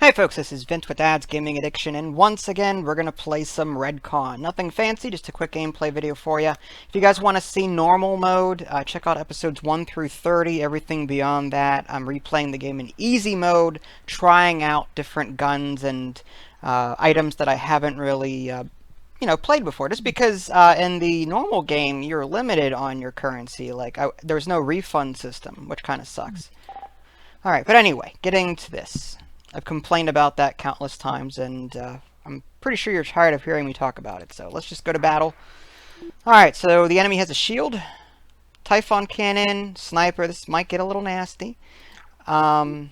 Hey folks, this is Vince with Dad's Gaming Addiction, and once again, we're going to play some REDCON. Nothing fancy, just a quick gameplay video for you. If you guys want to see normal mode, check out episodes 1 through 30. Everything beyond that, I'm replaying the game in easy mode, trying out different guns and items that I haven't really played before. Just because in the normal game, you're limited on your currency. There's no refund system, which kind of sucks. Alright, but anyway, getting to this. I've complained about that countless times, and I'm pretty sure you're tired of hearing me talk about it, so let's just go to battle. Alright, so the enemy has a shield, Typhon cannon, sniper. This might get a little nasty. No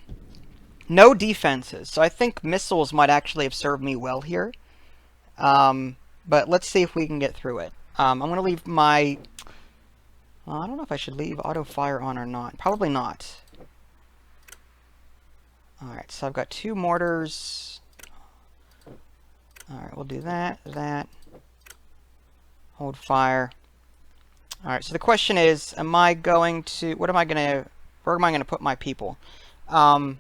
defenses, so I think missiles might actually have served me well here. But let's see if we can get through it. I'm going to leave my... I don't know if I should leave auto fire on or not. Probably not. Alright, so I've got 2 mortars. Alright, we'll do that. Hold fire. Alright, so the question is, where am I going to put my people? I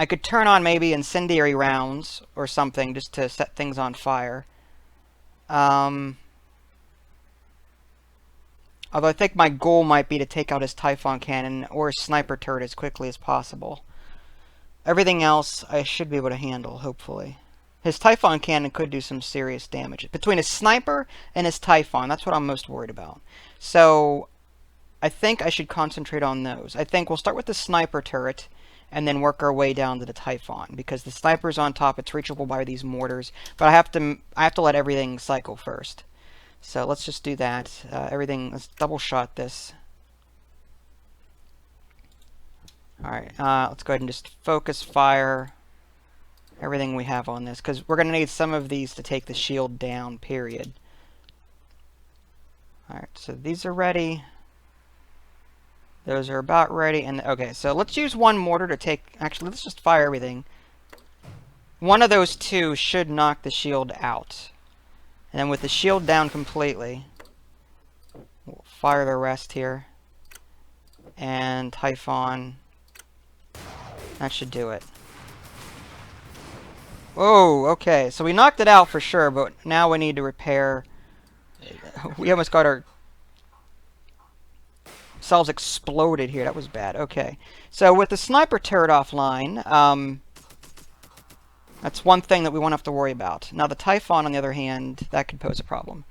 could turn on maybe incendiary rounds or something just to set things on fire. Although I think my goal might be to take out his Typhon cannon or his sniper turret as quickly as possible. Everything else I should be able to handle, hopefully. His Typhon cannon could do some serious damage. Between his sniper and his Typhon, that's what I'm most worried about. So, I think I should concentrate on those. I think we'll start with the sniper turret, and then work our way down to the Typhon. Because the sniper's on top, it's reachable by these mortars. But I have to let everything cycle first. So, let's just do that. Let's double shot this. Alright, let's go ahead and just focus fire everything we have on this, because we're going to need some of these to take the shield down, period. Alright, so these are ready. Those are about ready, and okay, so let's use one mortar to take... Actually, let's just fire everything. One of those 2 should knock the shield out. And then with the shield down completely, we'll fire the rest here. And Typhon... That should do it. Whoa, okay. So we knocked it out for sure, but now we need to repair. We almost got ourselves exploded here. That was bad. Okay. So with the sniper turret offline, that's one thing that we won't have to worry about. Now the Typhon, on the other hand, that could pose a problem.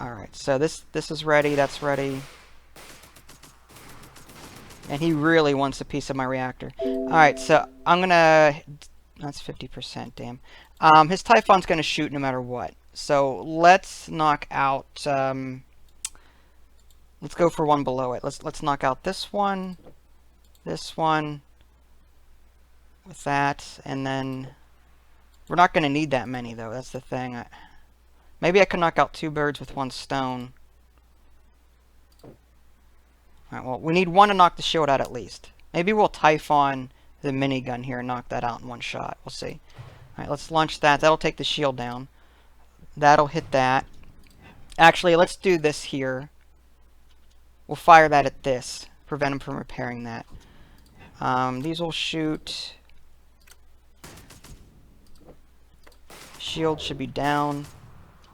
Alright, so this is ready. That's ready. And he really wants a piece of my reactor. Alright, so I'm gonna... That's 50%, damn. His Typhon's gonna shoot no matter what. So let's knock out... let's go for one below it. Let's knock out this one. This one. With that. And then... We're not gonna need that many, though. That's the thing. Maybe I can knock out 2 birds with 1 stone. Alright, well, we need 1 to knock the shield out at least. Maybe we'll Typhon the minigun here and knock that out in 1 shot. We'll see. Alright, let's launch that. That'll take the shield down. That'll hit that. Actually, let's do this here. We'll fire that at this. Prevent him from repairing that. These will shoot. Shield should be down.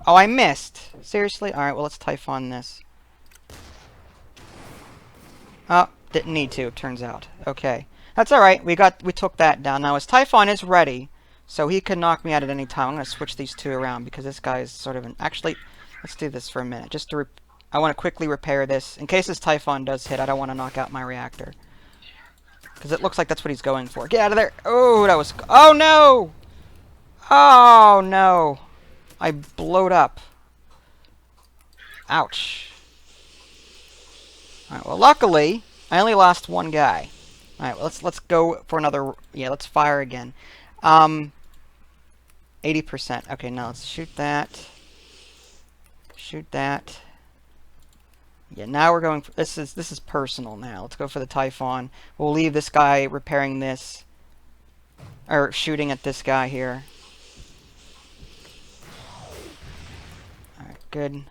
Oh, I missed! Seriously? Alright, well, let's Typhon this. Oh, didn't need to, it turns out. Okay. That's alright, we took that down. Now his Typhon is ready, so he can knock me out at any time. I'm going to switch these 2 around, because this guy is sort of an... Actually, let's do this for a minute. Just to I want to quickly repair this. In case his Typhon does hit, I don't want to knock out my reactor. Because it looks like that's what he's going for. Get out of there! Oh, that was... Oh, no! Oh, no! I blowed up. Ouch. Alright, well, luckily, I only lost 1 guy. Alright, well, let's go for another... Yeah, let's fire again. 80%. Okay, now let's shoot that. Shoot that. Yeah, now we're going for... This is personal now. Let's go for the Typhon. We'll leave this guy repairing this. Or shooting at this guy here. Alright, good.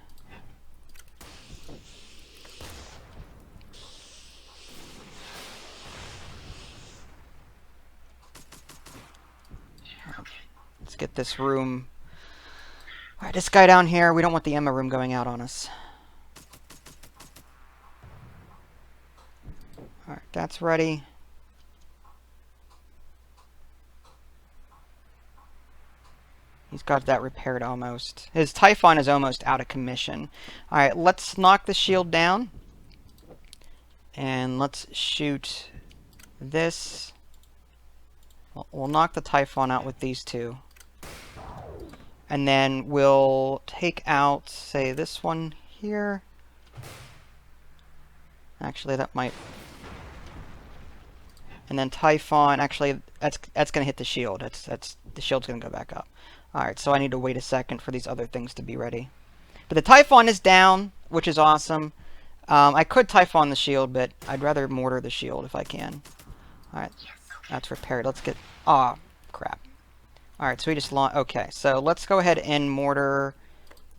get this room. Alright, this guy down here, we don't want the Emma room going out on us. Alright, that's ready. He's got that repaired almost. His Typhon is almost out of commission. Alright, let's knock the shield down. And let's shoot this. We'll knock the Typhon out with these two. And then we'll take out, say, this one here. Actually, that might... And then Typhon, actually, that's going to hit the shield. The shield's going to go back up. Alright, so I need to wait a second for these other things to be ready. But the Typhon is down, which is awesome. I could Typhon the shield, but I'd rather mortar the shield if I can. Alright, that's repaired. Let's get... Aw, crap. Alright, so we just launched... Okay, so let's go ahead and mortar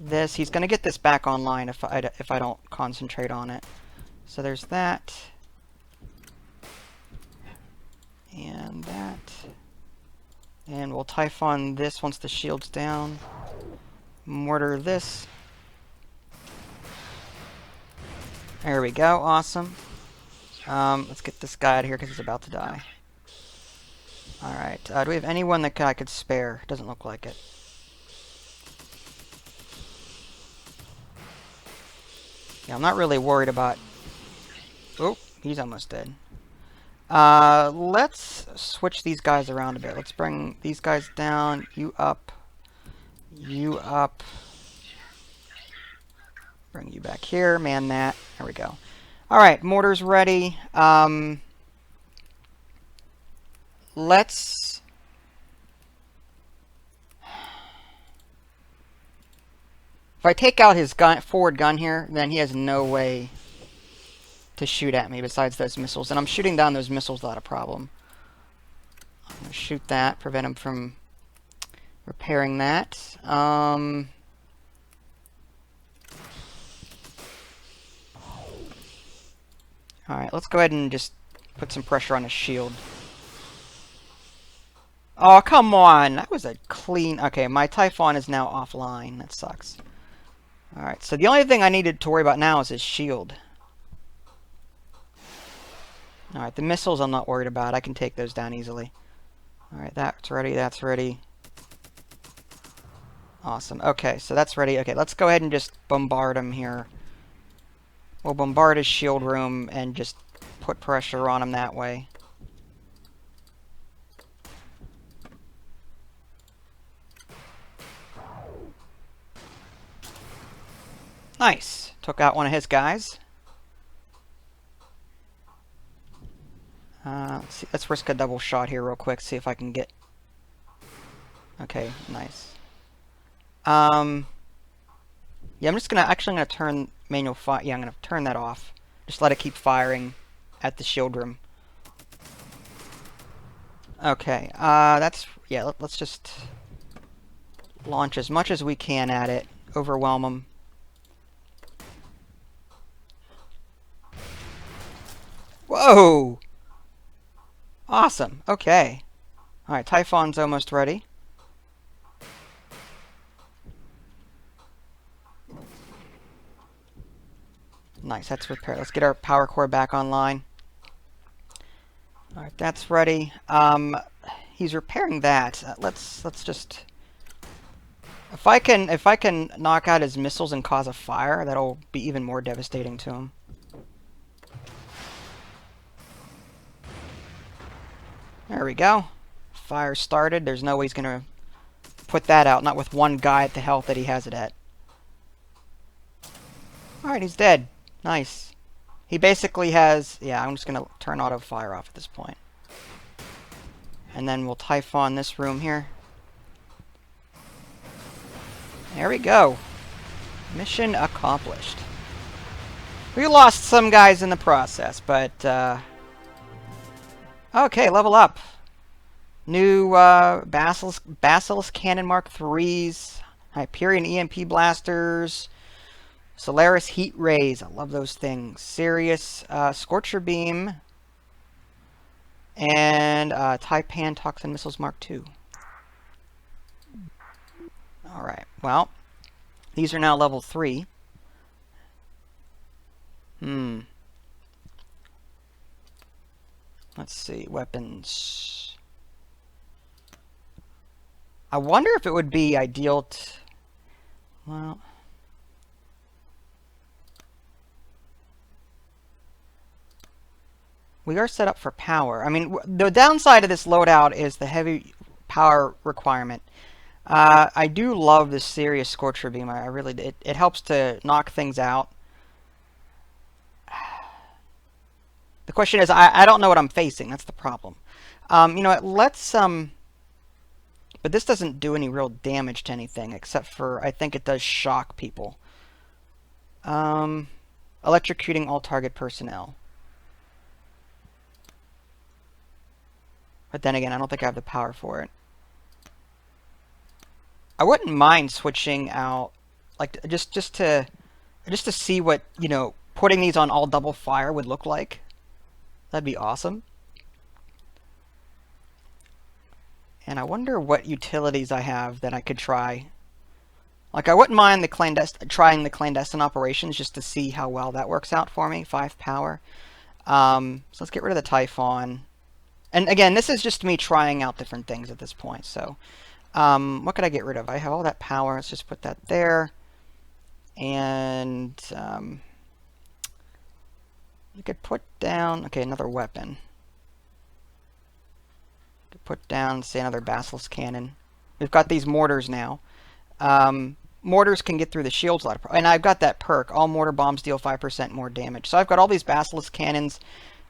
this. He's going to get this back online if I don't concentrate on it. So there's that. And that. And we'll Typhon this once the shield's down. Mortar this. There we go. Awesome. Let's get this guy out of here because he's about to die. Alright. Do we have anyone that I could spare? Doesn't look like it. Yeah, I'm not really worried about... Oh, he's almost dead. Let's switch these guys around a bit. Let's bring these guys down. You up. You up. Bring you back here. Man that. There we go. Alright, mortar's ready. Let's... If I take out his forward gun here, then he has no way to shoot at me besides those missiles. And I'm shooting down those missiles without a problem. I'm going to shoot that, prevent him from repairing that. Alright, let's go ahead and just put some pressure on his shield. Oh, come on! That was a clean... Okay, my Typhon is now offline. That sucks. Alright, so the only thing I needed to worry about now is his shield. Alright, the missiles I'm not worried about. I can take those down easily. Alright, that's ready, that's ready. Awesome. Okay, so that's ready. Okay, let's go ahead and just bombard him here. We'll bombard his shield room and just put pressure on him that way. Nice. Took out one of his guys. Let's see. Let's risk a double shot here real quick. See if I can get... Okay, nice. Yeah, I'm just gonna... Actually, I'm gonna turn manual fire... Yeah, I'm gonna turn that off. Just let it keep firing at the shield room. Okay, that's... Yeah, let's just launch as much as we can at it. Overwhelm them. Whoa! Awesome. Okay. Alright, Typhon's almost ready. Nice, that's repaired. Let's get our power core back online. Alright, that's ready. He's repairing that. Let's just... If I can knock out his missiles and cause a fire, that'll be even more devastating to him. There we go. Fire started. There's no way he's going to put that out. Not with one guy at the health that he has it at. Alright, he's dead. Nice. He basically has... Yeah, I'm just going to turn auto fire off at this point. And then we'll Typhon this room here. There we go. Mission accomplished. We lost some guys in the process, but... Okay, level up. New Basilisk Cannon Mark 3s, Hyperion EMP Blasters, Solaris Heat Rays. I love those things. Sirius Scorcher Beam, and Taipan Toxin Missiles Mark 2. Alright, well, these are now level 3. Let's see, weapons. I wonder if it would be ideal to... Well... We are set up for power. I mean, the downside of this loadout is the heavy power requirement. I do love this serious Scorcher Beam. I really... It helps to knock things out. The question is, I don't know what I'm facing. That's the problem. You know what, let's... But this doesn't do any real damage to anything, except for, I think it does shock people. Electrocuting all target personnel. But then again, I don't think I have the power for it. I wouldn't mind switching out, like, just to see what, you know, putting these on all double fire would look like. That'd be awesome. And I wonder what utilities I have that I could try. Like, I wouldn't mind trying the clandestine operations just to see how well that works out for me. 5 power. So let's get rid of the Typhon. And again, this is just me trying out different things at this point. So, what could I get rid of? I have all that power. Let's just put that there. And you could put down, okay, another weapon. You could put down, say, another Basilisk Cannon. We've got these mortars now. Mortars can get through the shields a lot and I've got that perk. All mortar bombs deal 5% more damage. So I've got all these Basilisk Cannons.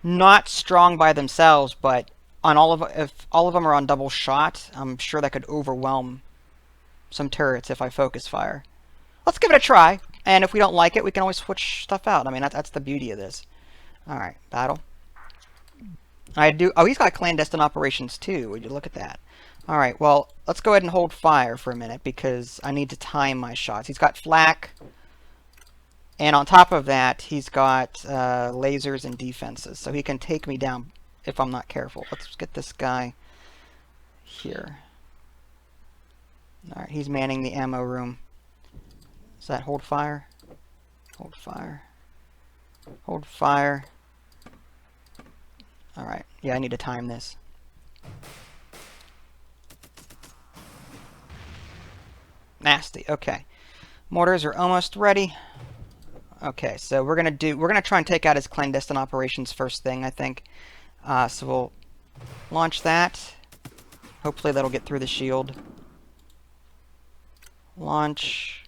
Not strong by themselves, but on if all of them are on double shot, I'm sure that could overwhelm some turrets if I focus fire. Let's give it a try, and if we don't like it, we can always switch stuff out. I mean, that's the beauty of this. Alright, battle. Oh, he's got clandestine operations too. Would you look at that? Alright, well, let's go ahead and hold fire for a minute, because I need to time my shots. He's got flak. And on top of that, he's got lasers and defenses, so he can take me down if I'm not careful. Let's get this guy here. Alright, he's manning the ammo room. Does that hold fire? Hold fire. Hold fire. Alright, yeah, I need to time this. Nasty, okay. Mortars are almost ready. Okay, so we're gonna try and take out his clandestine operations first thing, I think. So we'll launch that. Hopefully that'll get through the shield. Launch.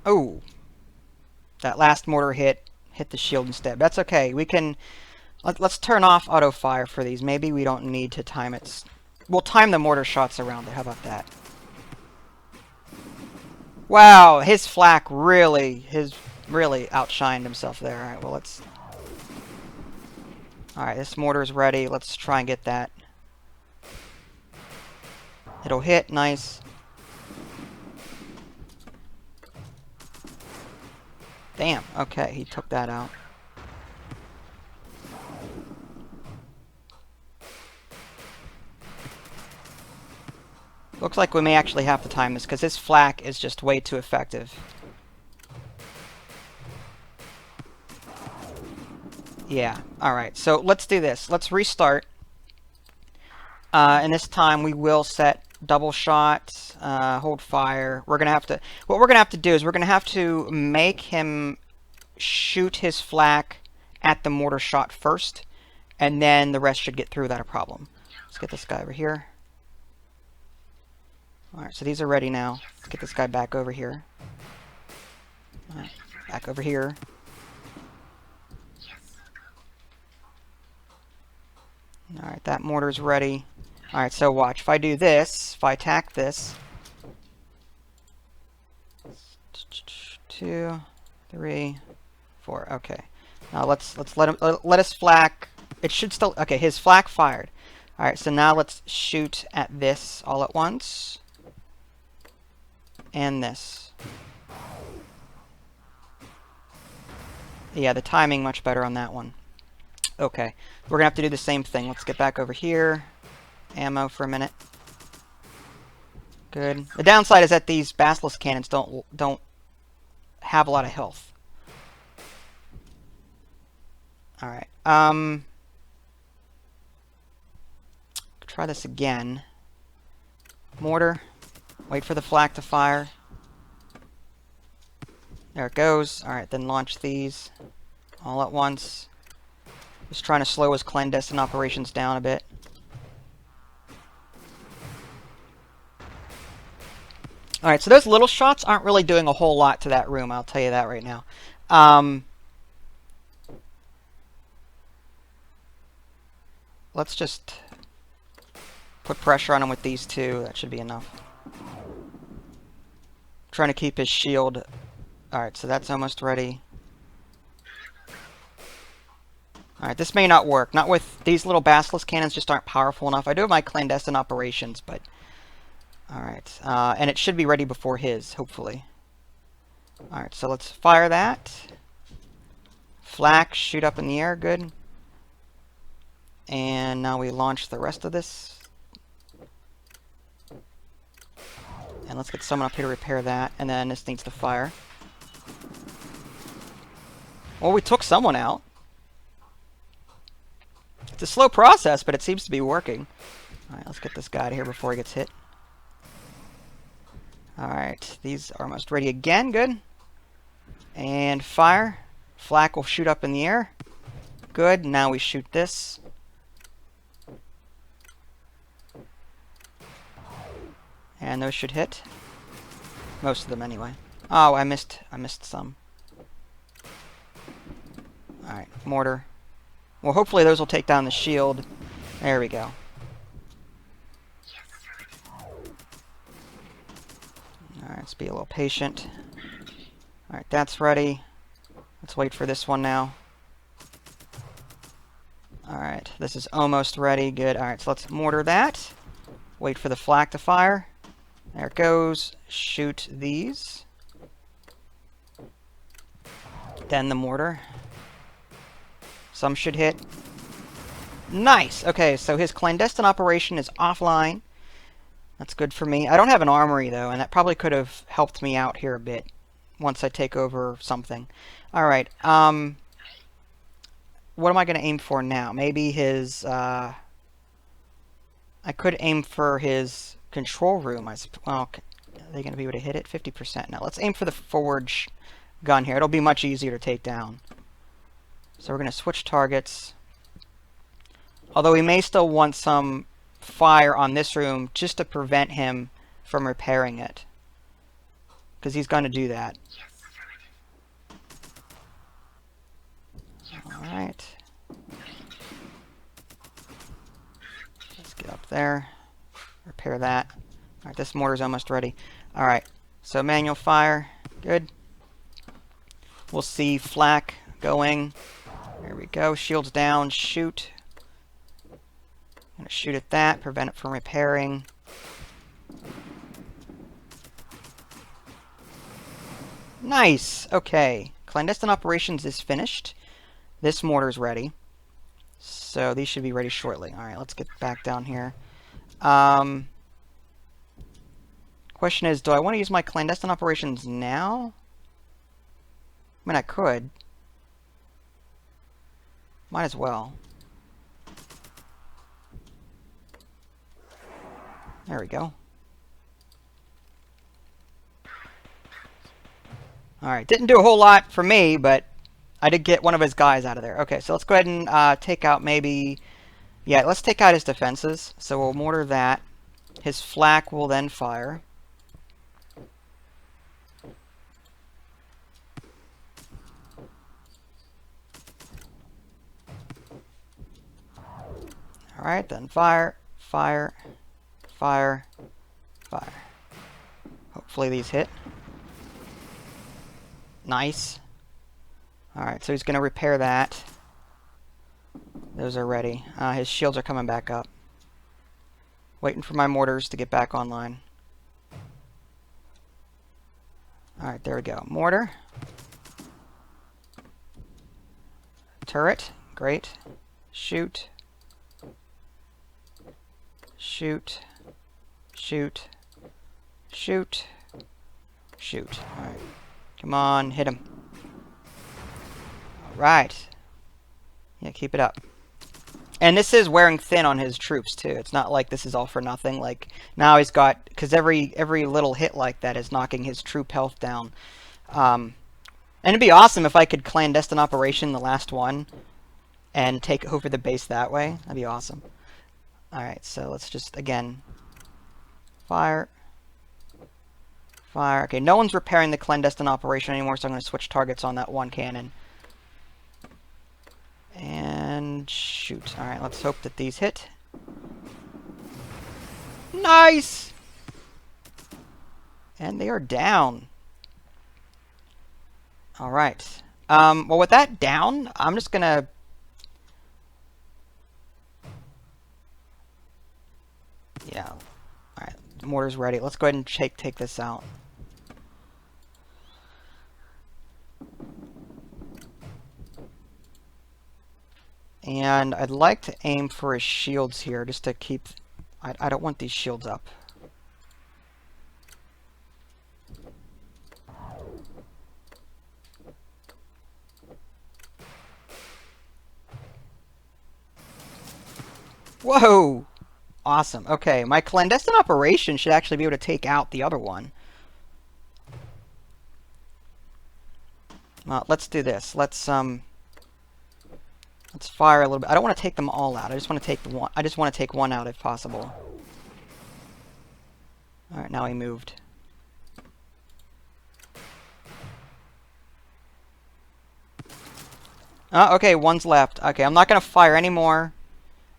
Oh, that last mortar hit the shield instead. That's okay. We can. Let's turn off auto fire for these. Maybe we don't need to time it. We'll time the mortar shots around it. How about that? Wow, his flak really outshined himself there. Alright, well let's... Alright, this mortar's ready. Let's try and get that. It'll hit, nice. Damn, okay, he took that out. Looks like we may actually have to time this, because his flak is just way too effective. Yeah, alright, so let's do this. Let's restart. And this time we will set double shot, hold fire. What we're gonna have to do is we're gonna have to make him shoot his flak at the mortar shot first, and then the rest should get through without a problem. Let's get this guy over here. Alright, so these are ready now. Let's get this guy back over here. Alright, back over here. Alright, that mortar's ready. Alright, so watch. If I do this, if I attack this... 2, 3, 4. Okay. Now let's let his flak... It should still... Okay, his flak fired. Alright, so now let's shoot at this all at once. And this. Yeah, the timing much better on that one. Okay, we're gonna have to do the same thing. Let's get back over here. Ammo for a minute. Good. The downside is that these basilisk cannons don't have a lot of health. All right. Try this again. Mortar. Wait for the flak to fire. There it goes. All right, then launch these all at once. Just trying to slow his clandestine operations down a bit. Alright, so those little shots aren't really doing a whole lot to that room, I'll tell you that right now. Let's just put pressure on him with these two. That should be enough. Trying to keep his shield. Alright, so that's almost ready. Alright, this may not work. Not with these little basilisk cannons, just aren't powerful enough. I do have my clandestine operations, but... Alright, and it should be ready before his, hopefully. Alright, so let's fire that. Flak, shoot up in the air, good. And now we launch the rest of this. And let's get someone up here to repair that, and then this needs to fire. Well, we took someone out. It's a slow process, but it seems to be working. Alright, let's get this guy out of here before he gets hit. Alright, these are almost ready again, good. And fire. Flak will shoot up in the air. Good, now we shoot this. And those should hit. Most of them anyway. Oh, I missed some. Alright, mortar. Well, hopefully those will take down the shield. There we go. Alright, let's be a little patient. Alright, that's ready. Let's wait for this one now. Alright, this is almost ready. Good. Alright, so let's mortar that. Wait for the flak to fire. There it goes. Shoot these. Then the mortar. Some should hit. Nice! Okay, so his clandestine operation is offline. That's good for me. I don't have an armory, though, and that probably could have helped me out here a bit once I take over something. Alright, what am I going to aim for now? Maybe his, I could aim for his control room. Well, are they going to be able to hit it? 50%. Now, let's aim for the forge gun here. It'll be much easier to take down. So we're going to switch targets. Although we may still want some fire on this room just to prevent him from repairing it. Because he's going to do that. Alright. Let's get up there. Repair that. Alright, this mortar's almost ready. Alright, so manual fire. Good. We'll see flak going. There we go. Shields down. Shoot. I'm going to shoot at that. Prevent it from repairing. Nice! Okay. Clandestine operations is finished. This mortar's ready. So these should be ready shortly. Alright, let's get back down here. Question is, do I want to use my clandestine operations now? I mean, I could. Might as well. There we go. Alright, didn't do a whole lot for me, but I did get one of his guys out of there. Okay, so let's go ahead and take out maybe... Yeah, let's take out his defenses. So we'll mortar that. His flak will then fire. Alright, then fire, fire, fire, fire. Hopefully these hit. Nice. Alright, so he's going to repair that. Those are ready. His shields are coming back up. Waiting for my mortars to get back online. Alright, there we go. Mortar. Turret. Great. Shoot. Shoot. Shoot. Shoot. Shoot. Alright. Come on, hit him. Alright. Yeah, keep it up. And this is wearing thin on his troops, too. It's not like this is all for nothing. Like, now he's got... Because every little hit like that is knocking his troop health down. And it'd be awesome if I could clandestine operation the last one and take over the base that way. That'd be awesome. Alright, so let's just, again... Fire. Fire. Okay, no one's repairing the clandestine operation anymore, so I'm going to switch targets on that one cannon. And shoot. Alright, let's hope that these hit. Nice! And they are down. Alright. Well, with that down, I'm just going to... Yeah. Alright, the mortar's ready. Let's go ahead and take this out. And I'd like to aim for his shields here, just to keep... I don't want these shields up. Whoa! Awesome. Okay, my clandestine operation should actually be able to take out the other one. Well, let's do this. Let's fire a little bit. I don't want to take them all out. I just want to take one. I just want to take one out if possible. All right, now he moved. Okay, one's left. Okay, I'm not gonna fire anymore.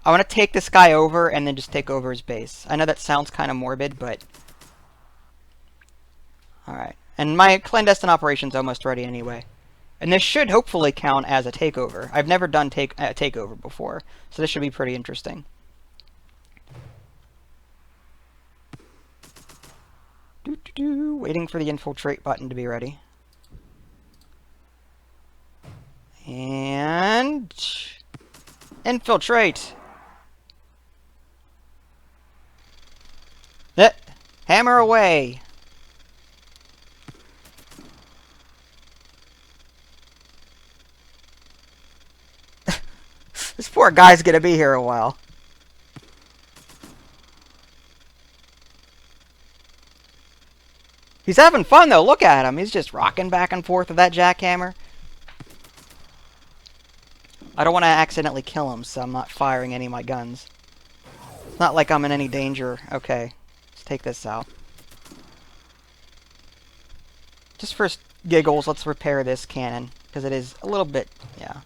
I want to take this guy over and then just take over his base. I know that sounds kind of morbid, but all right. And my clandestine operation's almost ready anyway. And this should hopefully count as a takeover. I've never done takeover before, so this should be pretty interesting. Waiting for the infiltrate button to be ready. And... infiltrate! Hammer away! This poor guy's gonna be here a while. He's having fun though, look at him. He's just rocking back and forth with that jackhammer. I don't want to accidentally kill him, so I'm not firing any of my guns. It's not like I'm in any danger. Okay, let's take this out. Just for giggles, let's repair this cannon, because it is a little bit, yeah.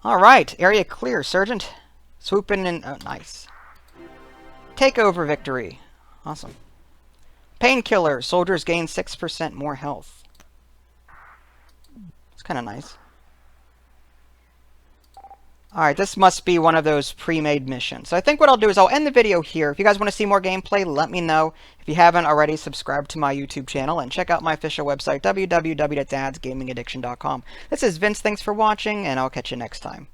Alright, area clear, Sergeant. Swoop in and... oh, nice. Takeover victory. Awesome. Painkiller. Soldiers gain 6% more health. It's kind of nice. Alright, this must be one of those pre-made missions. So I think what I'll do is I'll end the video here. If you guys want to see more gameplay, let me know. If you haven't already, subscribe to my YouTube channel and check out my official website, www.dadsgamingaddiction.com. This is Vince, thanks for watching, and I'll catch you next time.